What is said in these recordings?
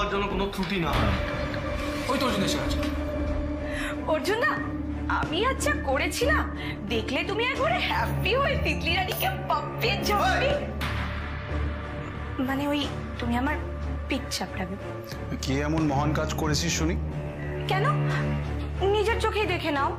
দেওয়ার জন্য কোনো ত্রুটি না হয়। ওই তো অর্জুন এসে গেছে। অর্জুন দা, আমি আচ্ছা করেছি না, দেখলে তুমি একবারে হ্যাপি হয়ে তিতলি রানীকে পাপ্পি ঝাপ্পি, মানে ওই তুমি আমার পিক চাপড়াবে। কি এমন মহান কাজ করেছিস শুনি? কেন, নিজের চোখেই দেখে নাও।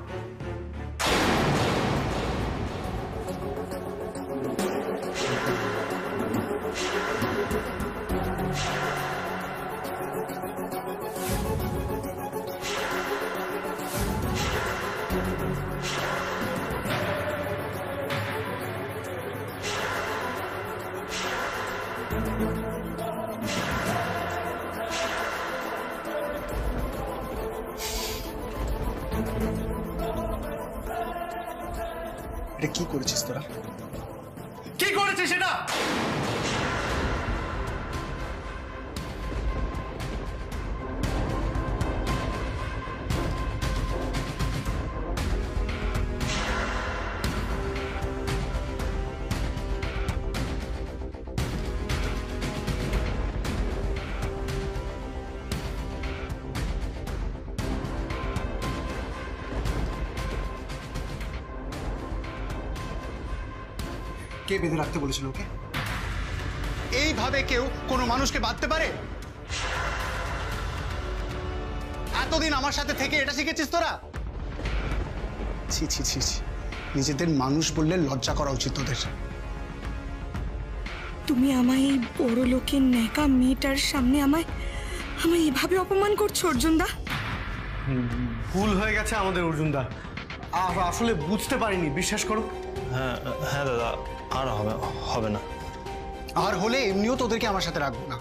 এটা কি করেছিস তোরা? কি করেছিস সেটা? কে বেঁধে রাখতে বলেছিল ওকে? এইভাবে কেউ কোনো মানুষকে বাঁধতে পারে? এতদিন আমার সাথে থেকে এটা শিখেছিস তোরা? ছি ছি ছি ছি, নিজেদের মানুষ বললে লজ্জা করা উচিত তোদের। তুমি আমায় এই বড় লোকের নেকা মেয়েটার সামনে আমায় এভাবে অপমান করছো অর্জুন দা। ভুল হয়ে গেছে আমাদের অর্জুন দা, আসলে বুঝতে পারিনি, বিশ্বাস করো। হ্যাঁ হ্যাঁ দাদা, আর হবে না। আর হলে এমনিও তোদেরকে আমার সাথে রাখবো না।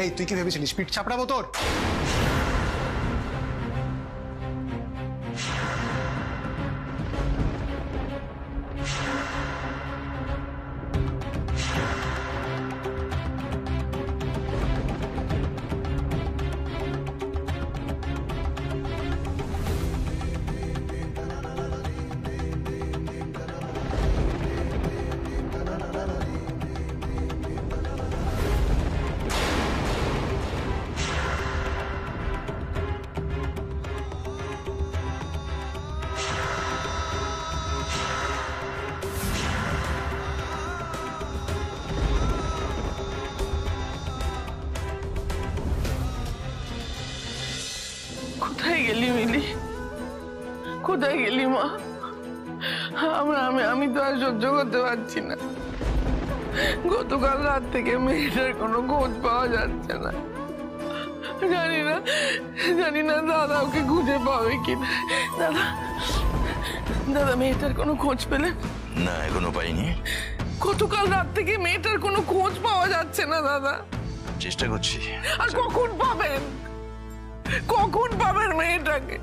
এই তুই কি ভেবেছিলিস পিঠ চাপড়াবো তোর? কোথায় গেলি মিলি, কোথায় গেলি মা? আমি তো আর সহ্য করতে পারছি না। গতকাল রাত থেকে মেয়েটার কোনো খোঁজ পাওয়া যাচ্ছে না। জানি না দাদা ওকে খুঁজে পাবে কিনা। দাদা মেয়েটার কোনো খোঁজ পেলেন? না, এখনো পাইনি। গতকাল রাত থেকে মেয়েটার কোনো খোঁজ পাওয়া যাচ্ছে না দাদা। চেষ্টা করছি। আর কখন পাবেন মেয়েটাকে?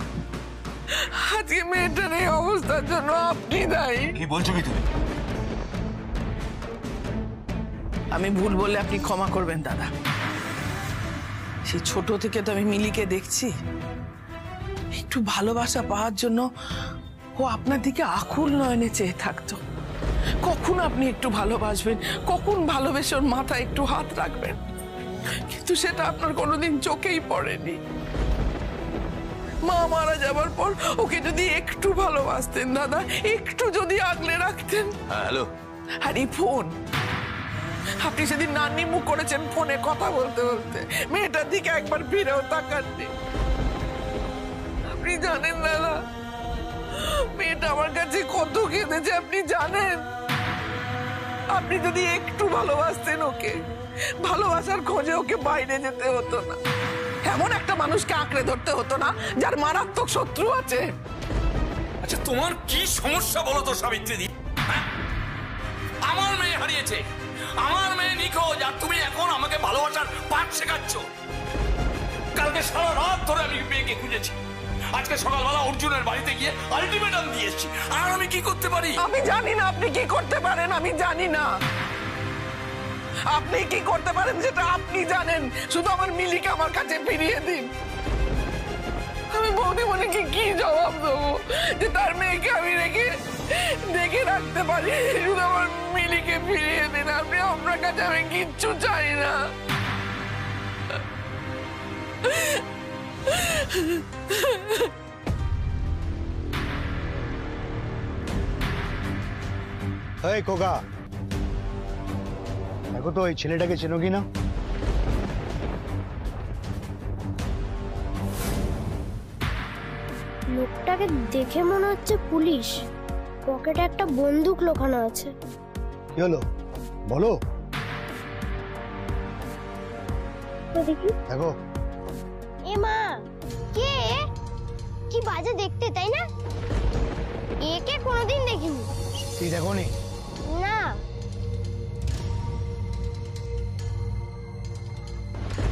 আজকে মেয়েটার এই অবস্থার জন্য আপনি দায়ী। কি বলছো কি তুমি? আমি ভুল বললে আপনি ক্ষমা করবেন দাদা। সেই ছোট থেকে তো আমি মিলিকে দেখছি, একটু ভালোবাসা পাওয়ার জন্য ও আপনার দিকে আকুল নয়নে চেয়ে থাকতো। কখন আপনি একটু ভালোবাসবেন, কখন ভালোবেসে ওর মাথায় একটু হাত রাখবেন, কিন্তু সেটা আপনার কোনোদিন চোখেই পড়েনি। মা মারা যাবার পর ওকে যদি একটু ভালোবাসতেন দাদা, একটু যদি আগলে রাখতেন। হ্যালো, আর এই ফোন, আপনি সেদিন নান্নি মুখ করেছেন ফোনে কথা বলতে বলতে, মেয়েটার দিকে একবার ফিরেও তাকাননি। আপনি জানেন দাদা মেয়েটা আমার কাছে কত কেঁদেছে, আপনি জানেন? আপনি যদি একটু ভালোবাসতেন ওকে, ভালোবাসার খোঁজে ওকে বাইরে যেতে হতো না, এমন একটা মানুষকে আঁকড়ে ধরতে হতো না যার মারাত্মক শত্রু আছে। আচ্ছা তোমার কি সমস্যা বলো তো সাবিত্রী? আমার মেয়ে হারিয়েছে, আমার মেয়ে নিখোঁজ, আর তুমি এখন আমাকে ভালোবাসার পাঠ শেখাচ্ছ। কালকে সারা রাত ধরে আমি মেয়েকে খুঁজেছি, আজকে সকালবেলা অর্জুনের বাড়িতে গিয়ে আলটিমেটাম দিয়ে এসেছি। আর আমি কি করতে পারি? আমি জানি না আপনি কি করতে পারেন, আমি জানি না আপনি কি করতে পারেন, যেটা আপনি জানেন। শুধু আমার মিলিকে আমার কাছে ফিরিয়ে দিন। আমি বৌদিমণিকে কি জবাব দেবো যে তার মেয়েকে আমি দেখে রাখতে পারি? শুধু আমার মিলিকে ফিরিয়ে দিন আপনি, আপনার কাছে আমি কিচ্ছু চাই না। এই কোকা, দেখো তো এই ছেলেটাকে চেনো কি না? লোকটাকে দেখে মনে হচ্ছে পুলিশ। পকেটে একটা বন্দুক লোকানো আছে। কি হলো বলো। দেখি। দেখো। এ মা, কে? কি বাজে দেখতে, তাই না? একে কোনোদিন দেখিনি। তুই দেখো নি? না।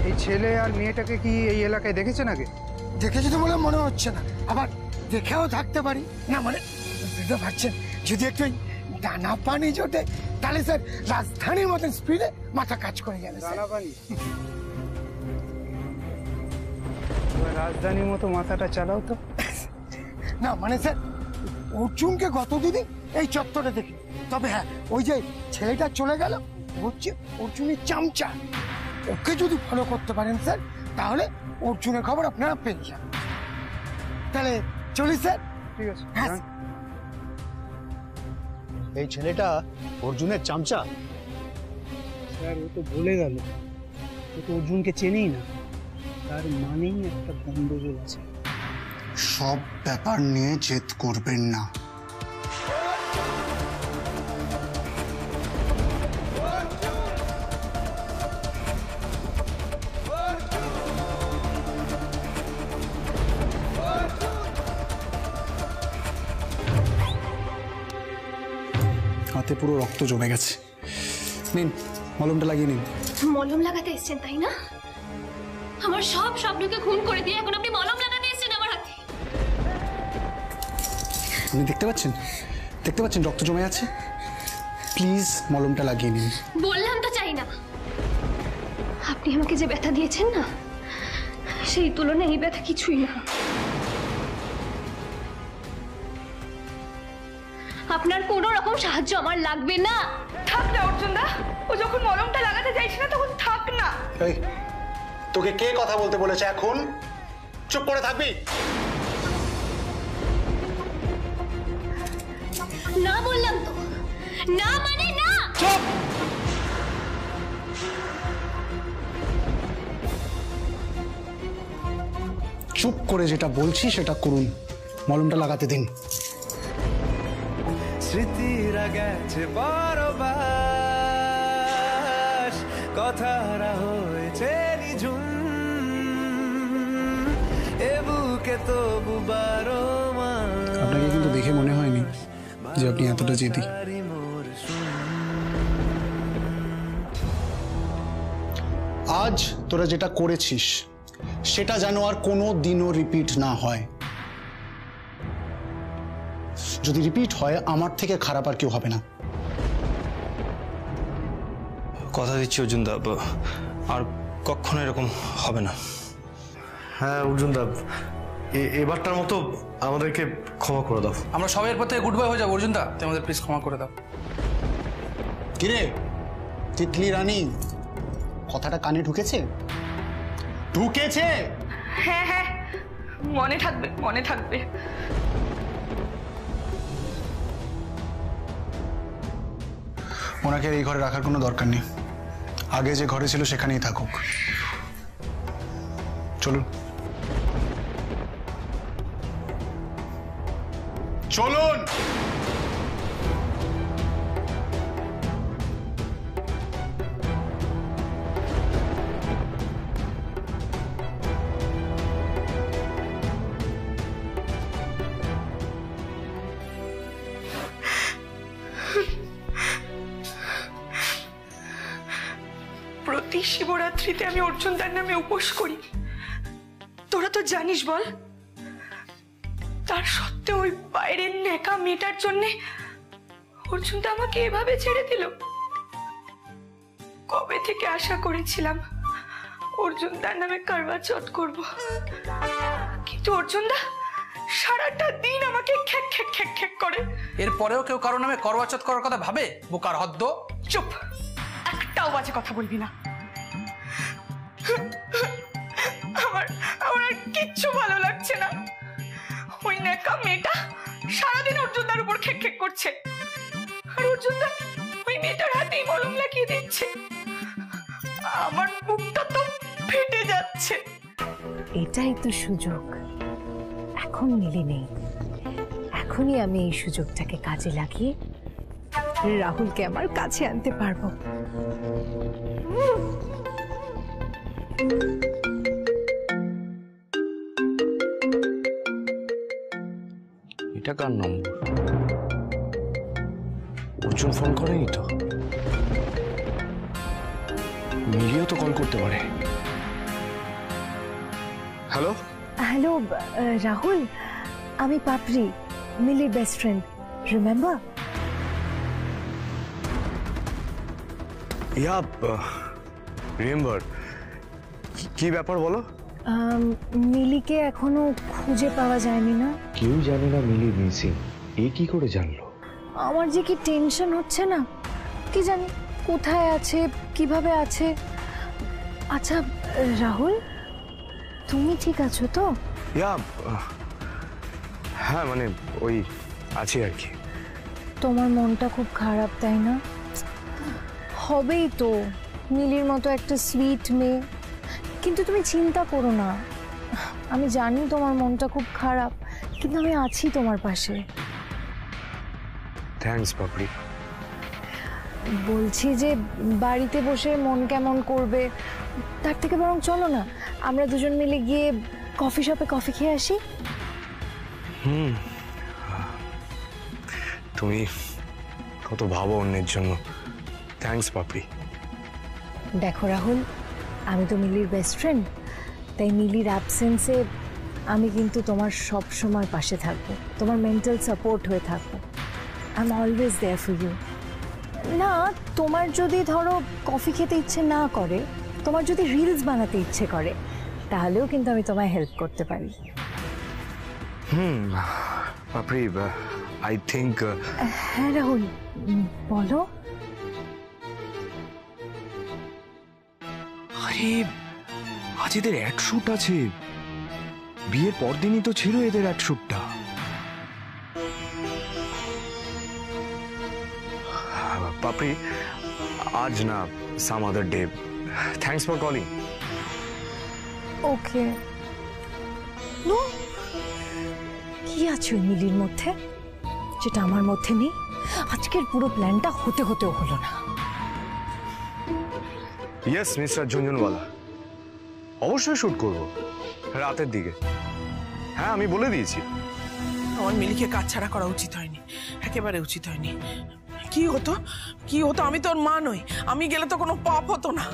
এই ছেলে আর মেয়েটাকে কি এই এলাকায় দেখেছেন আগে? দেখেছি তো বলে মনে হচ্ছে না, আবার দেখেও থাকতে পারি না। মানে বুঝতে পারছেন, যদি একটু ডানা পানি জোটে তাহলে স্যার রাজধানীর মতন স্পিডে মাথা কাজ করে যাবে। ডানা পানি? রাজধানীর মতো মাথাটা চালাও তো। না মানে স্যার, অর্জুনকে গত দুদিন এই চত্বরে দেখি। তবে হ্যাঁ, ওই যে ছেলেটা চলে গেল হচ্ছে অর্জুনের চামচা। ওকে যদি ফলো করতে পারেন স্যার, তাহলে অর্জুনের খবর আপনারা পেয়ে যান। তাহলে চলি স্যার। ঠিক আছে। হ্যাঁ। এই ছেলেটা অর্জুনের চামচা? স্যার ও তো ভুলে গেল, ও তো অর্জুনকে চেনেই না। তার মানেই একটা গন্ডগোল আছে। সব ব্যাপার নিয়ে জেদ করবেন না। হাতে পুরো রক্ত জমে গেছে। নিন, মলমটা লাগিয়ে নিন। মলম লাগাতে এসেছেন তাই না? আমার সব স্বপ্নকে খুন করে দিয়ে এখন আপনি মলম লাগাতে এসেছেন আমার হাতে। আপনি দেখতে পাচ্ছেন? দেখতে পাচ্ছেন রক্ত জমে আছে? প্লিজ মলমটা লাগিয়ে নিন। বললাম তো চাই না। আপনি আমাকে যে ব্যথা দিয়েছেন না, সেই তুলনায় এই ব্যথা কিছুই না। আপনার কোনো রকম সাহায্য আমার লাগবে না। থাক না অর্জুন দা, ও যখন মলমটা লাগাতে চাইছে না তখন থাক না। এই, তোকে কে কথা বলতে বলেছে এখন? চুপ করে থাকবি? না বললাম তো, না মানে না। চুপ! চুপ করে যেটা বলছি সেটা করুন। মলমটা লাগাতে দিন। স্মৃতিরা গেছে পরবাস, কথারা হয়েছে নিঝুম, এ বুকে তবু বারো মাস। আপনাকে কিন্তু দেখে মনে হয়নি যে আপনি এতটা জেদি। আজ তোরা যেটা করেছিস সেটা যেন আর কোনো দিনও রিপিট না হয়। যদি রিপিট হয়, আমার থেকে খারাপ আর কেউ হবে না। কথা দিচ্ছি অর্জুন দা, আর কখনো এরকম হবে না। হ্যাঁ অর্জুন দা, এবারটার মতো আমাদেরকে ক্ষমা করে দাও। আমরা সবাই এরপর থেকে গুড বাই হয়ে যাবো অর্জুন দা, তুই আমাদের প্লিজ ক্ষমা করে দাও। কিরে তিতলি রানী, কথাটা কানে ঢুকেছে? ঢুকেছে? হ্যাঁ হ্যাঁ, মনে থাকবে, মনে থাকবে। ওনাকে এই ঘরে রাখার কোনো দরকার নেই। আগে যে ঘরে ছিল সেখানেই থাকুক। চলুন চলুন। প্রতি শিবরাত্রিতে আমি অর্জুন দার নামে উপোস করি, তোরা তো জানিস বল। তার সত্ত্বেও ওই বাইরের নেকা মেয়েটার জন্য অর্জুন দা আমাকে এভাবে ছেড়ে দিল। কবে থেকে আশা করেছিলাম অর্জুন দার নামে কারবা চৌথ করব, কিন্তু অর্জুন দা সারাটা দিন আমাকে খ্যাক খ্যাক খ্যাক খ্যাক করে। এরপরেও কেউ কারো নামে করওয়া চৌথ করার কথা ভাবে? বোকার হদ্দ। চুপ, একটাও বাজে কথা বলবি না। আমার আমার আর কিচ্ছু ভালো খেক খেক করছে, আর অর্জুনদা ওই মেয়েটার হাতেই মলম লাগিয়ে দিচ্ছে। আমার বুকটা তো ফেটে যাচ্ছে। এটাই তো সুযোগ। এখন মিলি নেই, এখনই আমি এই সুযোগটাকে কাজে লাগিয়ে রাহুলকে আমার কাছে আনতে পারবো। এটা কার নম্বর? অর্জুন ফোন করেনি তো? মিলিও তো কল করতে পারে। হ্যালো হ্যালো রাহুল, আমি পাপড়ি, মিলির বেস্ট ফ্রেন্ড, রিমেম্বার? ইয়া রিমেম্বার। কি ব্যাপার বলো? মিলিকে এখনো খুঁজে পাওয়া যায়নি না? কেউ জানে না মিলি মিসিং। এ কি করে জানলো? আমার যে কি টেনশন হচ্ছে না, কি জানি কোথায় আছে, কিভাবে আছে। আচ্ছা রাহুল, তুমি ঠিক আছো তো? ইয়া হ্যাঁ, মানে ওই আছি আর কি। তোমার মনটা খুব খারাপ তাই না? হবেই তো, মিলির মতো একটা সুইট মেয়ে। কিন্তু তুমি চিন্তা করো না, আমি জানি তোমার মনটা খুব খারাপ, কিন্তু আমি আছি তোমার পাশে। থ্যাঙ্কস পাপড়ি। বলছি যে বাড়িতে বসে মন কেমন করবে, তার থেকে বরং চলো না আমরা দুজন মিলে গিয়ে কফি শপে কফি খেয়ে আসি। তুমি কত ভাবো অন্যের জন্য। থ্যাঙ্কস পাপড়ি। দেখো রাহুল, আমি তো মিলির বেস্ট ফ্রেন্ড, তাই মিলির অ্যাবসেন্সে আমি কিন্তু তোমার সব সময় পাশে থাকবো, তোমার মেন্টাল সাপোর্ট হয়ে থাকবো। I am always there for you. না, তোমার যদি ধরো কফি খেতে ইচ্ছে না করে, তোমার যদি রিলস বানাতে ইচ্ছে করে, তাহলেও কিন্তু আমি তোমায় হেল্প করতে পারি। পাপড়ি, আই থিঙ্ক। হ্যাঁ রাহুল, বলো। আরে আজ এদের অ্যাড শুট আছে। বিয়ের পরদিনই তো ছিল এদের অ্যাড শুটটা। পাপড়ি, আজ না, some other day. Thanks for calling. Okay. No, কি আছে ওই মিলির মধ্যে যেটা আমার মধ্যে নেই? আজকের পুরো প্ল্যানটা হতে হতেও হলো না। ইয়েস মিস্টার ঝুনঝুনওয়ালা, অবশ্যই শুট করব রাতের দিকে। হ্যাঁ, আমি বলে দিয়েছি। আমার মিলিকে কাজ ছাড়া করা উচিত হয়নি, একেবারে উচিত হয়নি। কি হতো কি হতো, আমি তোর মা নই, আমি গেলে তো কোনো পাপ হতো না।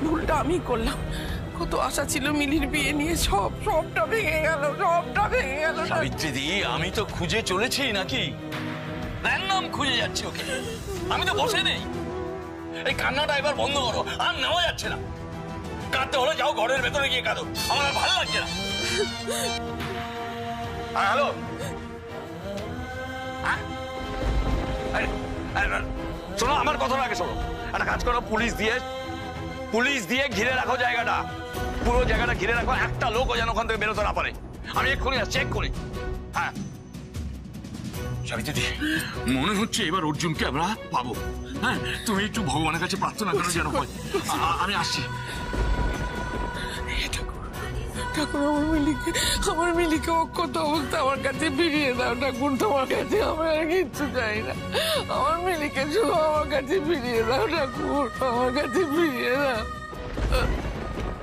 ভুলটা আমি করলাম। কত আশা ছিল মিলির বিয়ে নিয়ে, সবটা ভেঙে গেল, সবটা ভেঙে গেল। সাবিত্রী দি, আমি তো খুঁজে চলেছি নাকি? র্যান্ডম খুঁজে যাচ্ছি ওকে, আমি তো বসে নেই। এই কান্নাটা এবার বন্ধ করো, আর নেওয়া যাচ্ছে না। কাঁদতে হলে যাও ঘরের ভেতরে গিয়ে কাঁদো, আমার আর ভালো লাগছে না। হ্যালো, শোনো আমার কথাটা আগে শোনো। একটা কাজ করো, পুলিশ দিয়ে ঘিরে রাখো জায়গাটা, পুরো জায়গাটা ঘিরে রাখো। একটা লোকও যেন ওখান থেকে বেরোতে না পারে। আমি এক্ষুনি আসছি, এক্ষুনি। হ্যাঁ সাবিত্রী, মনে হচ্ছে এবার অর্জুনকে আমরা পাবো। হ্যাঁ, তুমি একটু ভগবানের কাছে প্রার্থনা করো যেন হয়। আমি আসছি। ঠাকুর, আমার মিলিকে অক্ষত অবস্থা আমার কাছে ফিরিয়ে দাও ঠাকুর, তোমার কাছে আমরা আর কিচ্ছু চাই না। আমার মিলিকে শুধু আমার কাছে ফিরিয়ে দাও ঠাকুর, আমার কাছে ফিরিয়ে দাও।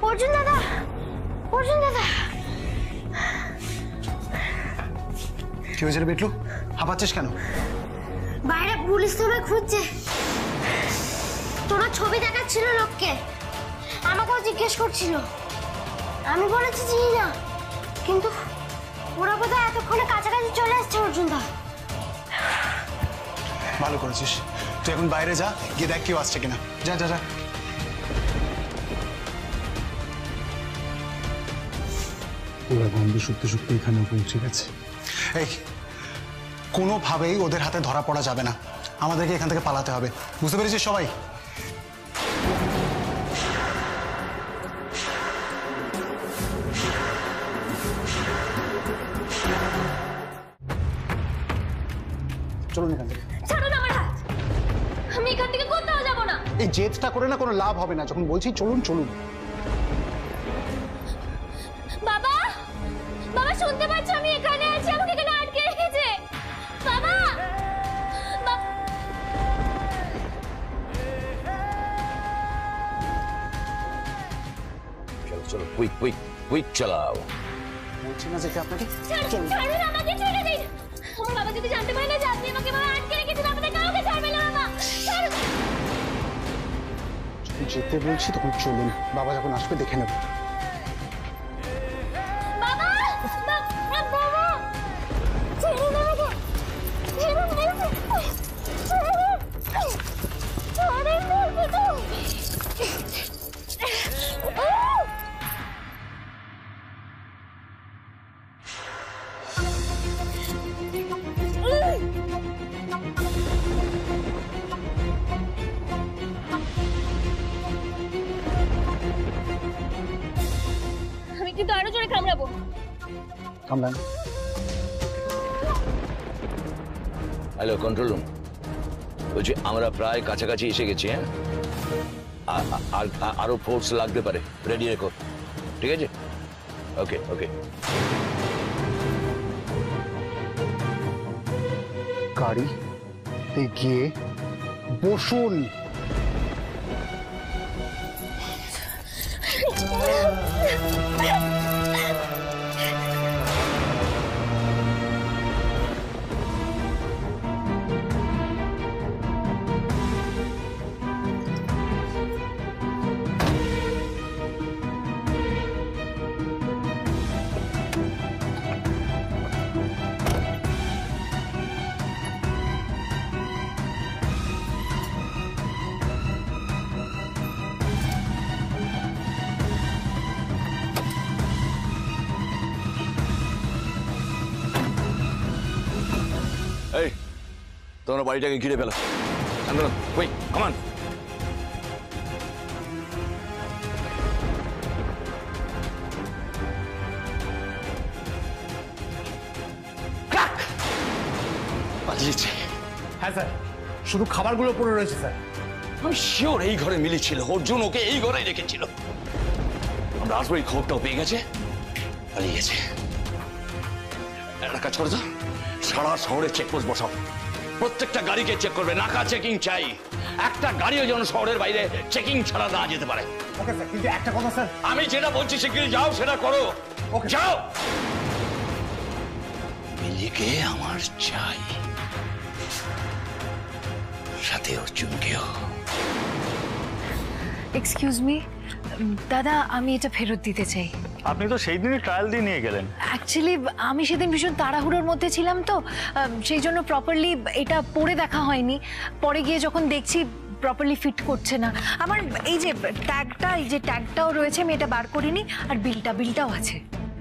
অর্জুন দাদা, অর্জুন দাদা। কি হয়েছে রে বিটলু, হাঁপাচ্ছিস কেন? বাইরে পুলিশ তোমায় খুঁজছে। তোমার ছবি দেখাচ্ছিল লোককে, আমাকেও জিজ্ঞেস করছিল। আমি বলেছি চিনি না, কিন্তু ওরা বোধহয় এতক্ষণে কাছাকাছি চলে আসছে। অর্জুন দা, ভালো করেছিস, তুই এখন বাইরে যা, গিয়ে দেখ কেউ আসছে কিনা। যা যা যা। ওরা গন্ধ শুকতে শুকতে এখানেও পৌঁছে গেছে। এই, কোনোভাবেই ওদের হাতে ধরা পড়া যাবে না। আমাদেরকে এখান থেকে পালাতে হবে, বুঝতে পেরেছিস সবাই? চলুন এখান থেকে। ছাড়ুন আমার হাত, আমি এখান থেকে কোথাও যাব না। এই জেদটা করে না কোনো লাভ হবে না, যখন বলছি চলুন চলুন। বাবা, বাবা শুনতে পাচ্ছ আমি এখানে আছি, আমাকে এখানে আটকে রেখেছে। বাবা, চলো চলো, কুইক কুইক কুইক চালাও। বলছি না যেতে আপনাকে। ছাড়ুন আমাকে, ছেড়ে দিন। আমার বাবা যদি জানতে পারে না যে আপনি আমাকে বাবা আটকে রেখেছেন, আপনাদের কাউকে ছাড়বে না বাবা। ছাড়ুন। যেতে বলছি তখন চলুন, বাবা যখন আসবে দেখে নেব। বাবা, বাবা, ছেড়ুন আমাকে, ছেড়ুন বলছি, ছেড়ুন, ছাড়েন বলছি তো। আমি কিন্তু আরো জোরে কামড়াবো। কামড়ান। হ্যালো কন্ট্রোল রুম, বলছি আমরা প্রায় কাছাকাছি এসে গেছি। হ্যাঁ, আরো ফোর্স লাগতে পারে, রেডি রেখো। ঠিক আছে, ওকে ওকে। গাড়ি গিয়ে বসুন। এই তোমরা বাড়িটাকে ঘিরে ফেলো। আন্দোলন, কুইক কমান। পালিয়েছে। হ্যাঁ স্যার, শুধু খাবারগুলো পড়ে রয়েছে স্যার। আমি শিওর এই ঘরে মিলি ছিল, অর্জুন ওকে এই ঘরেই রেখেছিল। আমরা আসবো, এই খবরটাও পেয়ে গেছে, পালিয়ে গেছে। একটা কাজ করো তো, সারা শহরে চেকপোস্ট বসাও, প্রত্যেকটা গাড়িকে চেক করবে, নাকা চেকিং চাই। একটা গাড়িও যেন শহরের বাইরে চেকিং ছাড়া না যেতে পারে। ওকে স্যার, কিন্তু একটা কথা স্যার। আমি যেটা বলছি শিগগিরই যাও, সেটা করো। যাও। মিলিকে আমার চাই, সাথে অর্জুনকেও। এক্সকিউজ মি দাদা, আমি এটা ফেরত দিতে চাই। আপনি তো সেই দিনই ট্রায়াল দিয়ে নিয়ে গেলেন। অ্যাকচুয়ালি আমি সেদিন ভীষণ তাড়াহুড়োর মধ্যে ছিলাম, তো সেই জন্য প্রপারলি এটা পরে দেখা হয়নি। পরে গিয়ে যখন দেখছি প্রপারলি ফিট করছে না। আমার এই যে ট্যাগটাও রয়েছে, আমি এটা বার করিনি। আর বিলটাও আছে।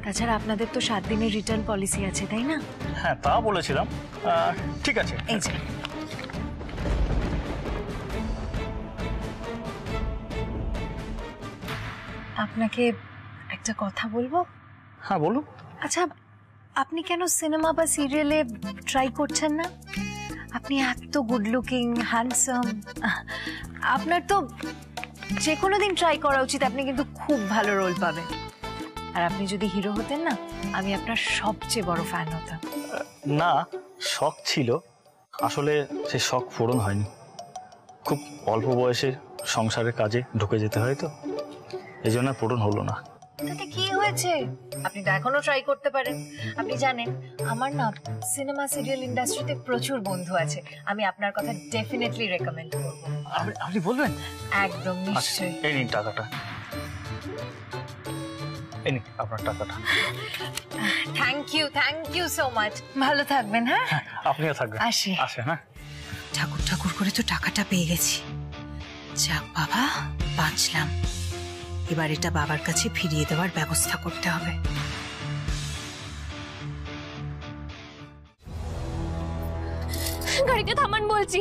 তাছাড়া আপনাদের তো 7 দিনের রিটার্ন পলিসি আছে, তাই না? হ্যাঁ, তা বলেছিলাম। ঠিক আছে, এই যে আপনাকে একটা কথা বলবো। হ্যাঁ বলুন। আচ্ছা, আপনি কেন সিনেমা বা সিরিয়ালে ট্রাই করছেন না? আপনি এত গুড লুকিং, হ্যান্ডসাম, আপনার তো যে কোনো দিন ট্রাই করা উচিত। আপনি কিন্তু খুব ভালো রোল পাবেন। আর আপনি যদি হিরো হতেন না, আমি আপনার সবচেয়ে বড় ফ্যান হতাম। না, শখ ছিল, আসলে সেই শখ পূরণ হয়নি। খুব অল্প বয়সে সংসারের কাজে ঢুকে যেতে হয়, তো এই জন্য পূরণ হলো না। তাতে কি হয়েছে? আপনি তো এখনো ট্রাই করতে পারেন। আপনি জানেন আমার না সিনেমা সিরিয়াল ইন্ডাস্ট্রিতে প্রচুর বন্ধু আছে। আমি আপনার কথা ডেফিনেটলি রেকমেন্ড করব। আপনি বলবেন? একদম নিশ্চয়ই। এই নিন টাকাটা, এই নিন আপনার টাকাটা। Thank you so much. ভালো থাকবেন। হ্যাঁ, আপনিও থাকবেন। আসি। হ্যাঁ, ঠাকুর করে তো টাকাটা পেয়ে গেছি। যাক বাবা, বাঁচলাম। এবার এটা বাবার কাছে ফিরিয়ে দেওয়ার ব্যবস্থা করতে হবে। গাড়িটা থামান বলছি,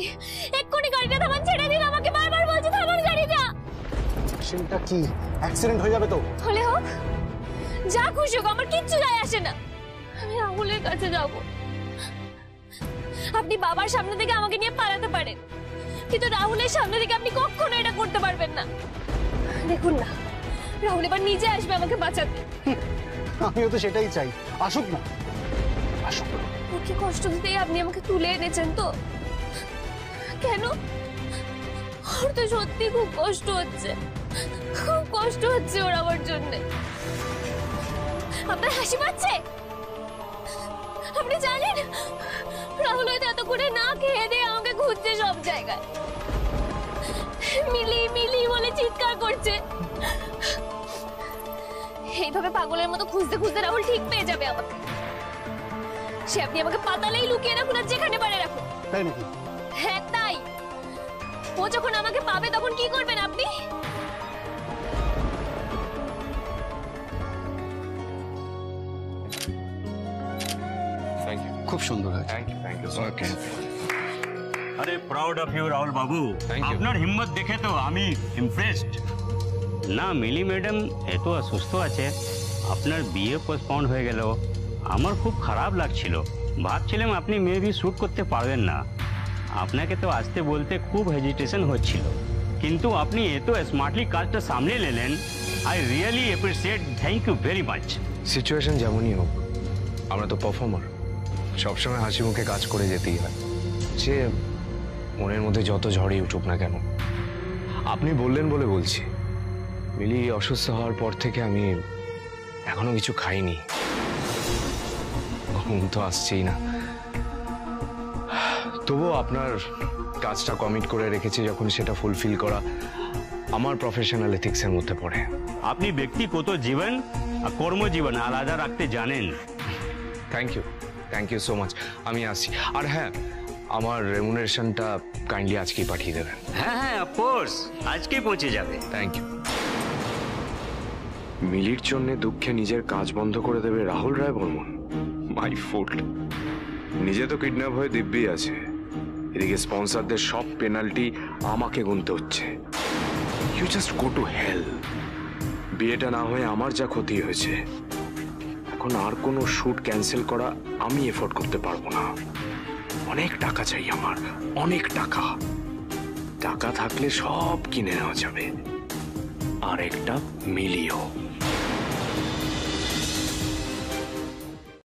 এক্ষুনি গাড়িটা থামান, ছেড়ে দিন আমাকে, বারবার বলছি থামান গাড়িটা। সেটা কি অ্যাক্সিডেন্ট হয়ে যাবে তো? হলে হোক, যা খুশি হোক, আমার কিচ্ছু যায় আসে না। আমি রাহুলের কাছে যাব। আপনি বাবার সামনে থেকে আমাকে নিয়ে পালাতে পারেন, কিন্তু রাহুলের সামনে থেকে আপনি কখনো এটা করতে পারবেন না। দেখুন না, রাহুল এবার নিজে আসবে আমাকে বাঁচাতে। আমিও তো সেটাই চাই, আসুক না, আসুক। ওকে কষ্ট দিতেই আপনি আমাকে তুলে এনেছেন তো? কেন? ওর তো সত্যি খুব কষ্ট হচ্ছে, খুব কষ্ট হচ্ছে ওর আমার জন্য। আপনার হাসি পাচ্ছে? আপনি জানেন রাহুল হয়তো এত করে না খেয়ে দিয়ে আমাকে খুঁজছে সব জায়গায়, মিলি মিলি বলে চিৎকার করছে। এইভাবে পাগলের মতো খুঁজতে খুঁজতে রাহুল ঠিক পেয়ে যাবে আমাকে। সে আপনি আমাকে পাতালেই লুকিয়ে রাখুন আর যেখানে পারে রাখুন। তাই নাকি? হ্যাঁ তাই। ও যখন আমাকে পাবে তখন কি করবেন আপনি? খুব সুন্দর হয়েছে। আরে প্রাউড অফ ইউ রাহুল বাবু, আপনার হিম্মত দেখে তো আমি ইমপ্রেসড। না মিলি ম্যাডাম এত অসুস্থ আছে, আপনার বিয়ে পোস্টপন্ড হয়ে গেল, আমার খুব খারাপ লাগছিল। ভাবছিলাম আপনি মেবি শ্যুট করতে পারবেন না, আপনাকে তো আসতে বলতে খুব হেজিটেশন হচ্ছিল, কিন্তু আপনি এত স্মার্টলি কাজটা সামলে নিলেন। I really appreciate, thank you very much. Situation যেমনই হোক, আমরা তো পারফর্মার, সবসময় হাসি মুখে কাজ করে যেতেই হয়, যে মনের মধ্যে যত ঝড়ই উঠুক না কেন। আপনি বললেন বলে বলছি, মিলি অসুস্থ হওয়ার পর থেকে আমি এখনো কিছু খাইনি, ঘুম তো আসছেই না। তবুও আপনার কাজটা কমিট করে রেখেছি যখন, সেটা ফুলফিল করা আমার প্রফেশনাল এথিক্সের মধ্যে পড়ে। আপনি ব্যক্তিগত জীবন আর কর্মজীবন আলাদা রাখতে জানেন। Thank you so much. আমি আসছি। আর হ্যাঁ, আমার রেমুনারেশনটা কাইন্ডলি আজকেই পাঠিয়ে দেবেন। হ্যাঁ হ্যাঁ, অফকোর্স আজকেই পৌঁছে যাবে। Thank you. মিলির জন্য দুঃখে নিজের কাজ বন্ধ করে দেবে রাহুল রায় বর্মন? My foot. নিজে তো কিডন্যাপ হয়ে দিব্যি আছে, এদিকে স্পন্সরদের সব পেনাল্টি আমাকে গুনতে হচ্ছে। You just go to hell. বিয়েটা না হয়ে আমার যা ক্ষতি হয়েছে, এখন আর কোনো শুট ক্যান্সেল করা আমি এফোর্ড করতে পারবো না। অনেক টাকা চাই আমার, অনেক টাকা। টাকা থাকলে সব কিনে নেওয়া যাবে, আর একটা মিলিও।